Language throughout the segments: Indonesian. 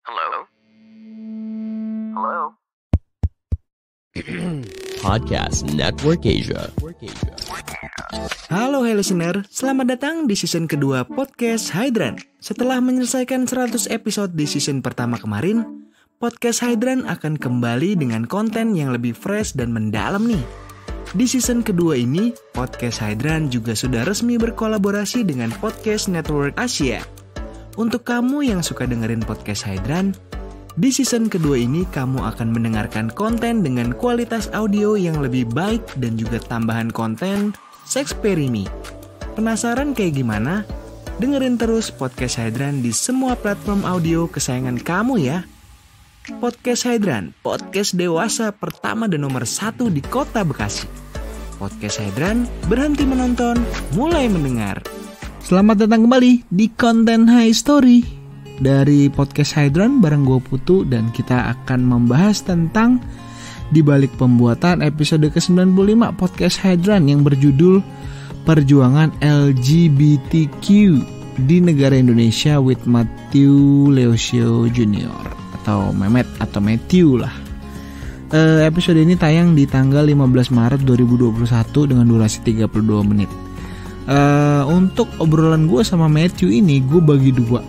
Halo? Halo? Podcast Network Asia. Halo listener, selamat datang di season kedua Podcast Hydran. Setelah menyelesaikan 100 episode di season pertama kemarin, Podcast Hydran akan kembali dengan konten yang lebih fresh dan mendalam nih. Di season kedua ini, Podcast Hydran juga sudah resmi berkolaborasi dengan Podcast Network Asia. Untuk kamu yang suka dengerin Podcast Hydran, di season kedua ini kamu akan mendengarkan konten dengan kualitas audio yang lebih baik dan juga tambahan konten Sexperimi. Penasaran kayak gimana? Dengerin terus Podcast Hydran di semua platform audio kesayangan kamu ya. Podcast Hydran, podcast dewasa pertama dan nomor 1 di kota Bekasi. Podcast Hydran, berhenti menonton, mulai mendengar. Selamat datang kembali di konten High Story dari Podcast Hydran bareng gue Putu, dan kita akan membahas tentang dibalik pembuatan episode ke-95 Podcast Hydran yang berjudul Perjuangan LGBTQ di negara Indonesia with Matthew Leosio Jr. atau Mehmet atau Matthew lah. Episode ini tayang di tanggal 15 Maret 2021 dengan durasi 32 menit. Untuk obrolan gue sama Matthew ini gue bagi dua,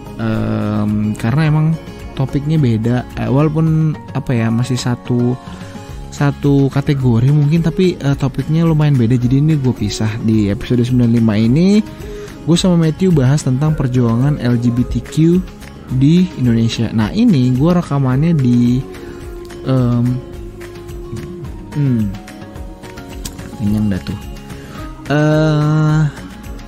karena emang topiknya beda, walaupun masih satu kategori mungkin, tapi topiknya lumayan beda. Jadi ini gue pisah. Di episode 95 ini gue sama Matthew bahas tentang perjuangan LGBTQ di Indonesia. Nah ini gue rekamannya di kenyang dah tuh.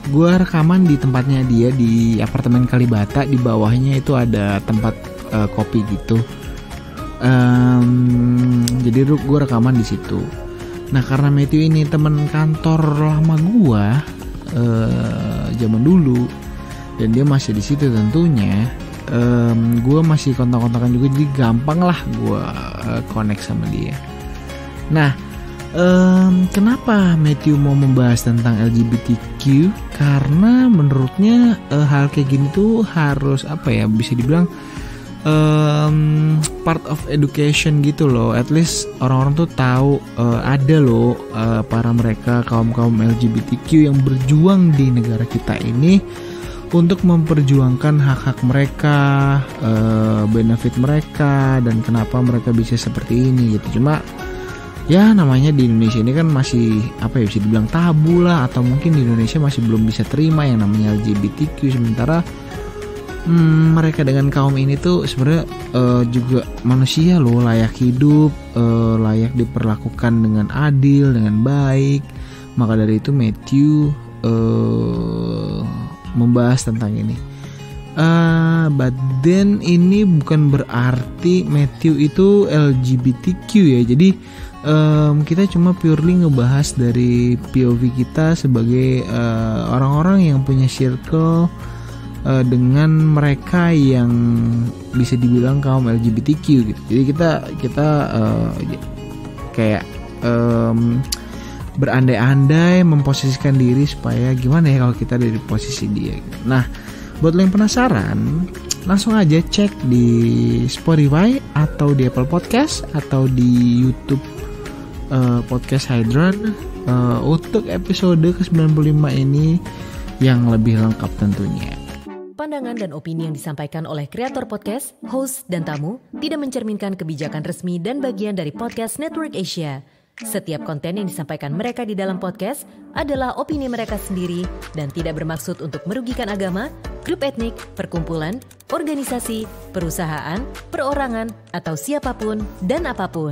Gue rekaman di tempatnya dia di apartemen Kalibata. Di bawahnya itu ada tempat kopi gitu. Jadi gue rekaman di situ. Nah karena Matthew ini teman kantor lama gue zaman dulu, dan dia masih di situ tentunya, gue masih kontak-kontakan juga, jadi gampang lah gue connect sama dia. Nah, kenapa Matthew mau membahas tentang LGBTQ? Karena menurutnya hal kayak gini tuh harus bisa dibilang part of education gitu loh. At least orang-orang tuh tahu ada loh para mereka kaum LGBTQ yang berjuang di negara kita ini untuk memperjuangkan hak-hak mereka, benefit mereka, dan kenapa mereka bisa seperti ini gitu. Cuma ya namanya di Indonesia ini kan masih bisa dibilang tabu lah, atau mungkin di Indonesia masih belum bisa terima yang namanya LGBTQ. Sementara mereka dengan kaum ini tuh sebenarnya juga manusia loh, layak hidup, layak diperlakukan dengan adil, dengan baik. Maka dari itu Matthew membahas tentang ini. But then ini bukan berarti Matthew itu LGBTQ ya. Jadi kita cuma purely ngebahas dari POV kita sebagai orang-orang yang punya circle dengan mereka yang bisa dibilang kaum LGBTQ gitu. Jadi kita kayak berandai-andai memposisikan diri supaya gimana ya kalau kita ada di posisi dia gitu. Nah, buat lo yang penasaran, langsung aja cek di Spotify atau di Apple Podcast atau di YouTube Podcast Hydran untuk episode ke-95 ini yang lebih lengkap tentunya. Pandangan dan opini yang disampaikan oleh kreator podcast, host, dan tamu tidak mencerminkan kebijakan resmi dan bagian dari Podcast Network Asia. Setiap konten yang disampaikan mereka di dalam podcast adalah opini mereka sendiri dan tidak bermaksud untuk merugikan agama, grup etnik, perkumpulan, organisasi, perusahaan, perorangan, atau siapapun dan apapun.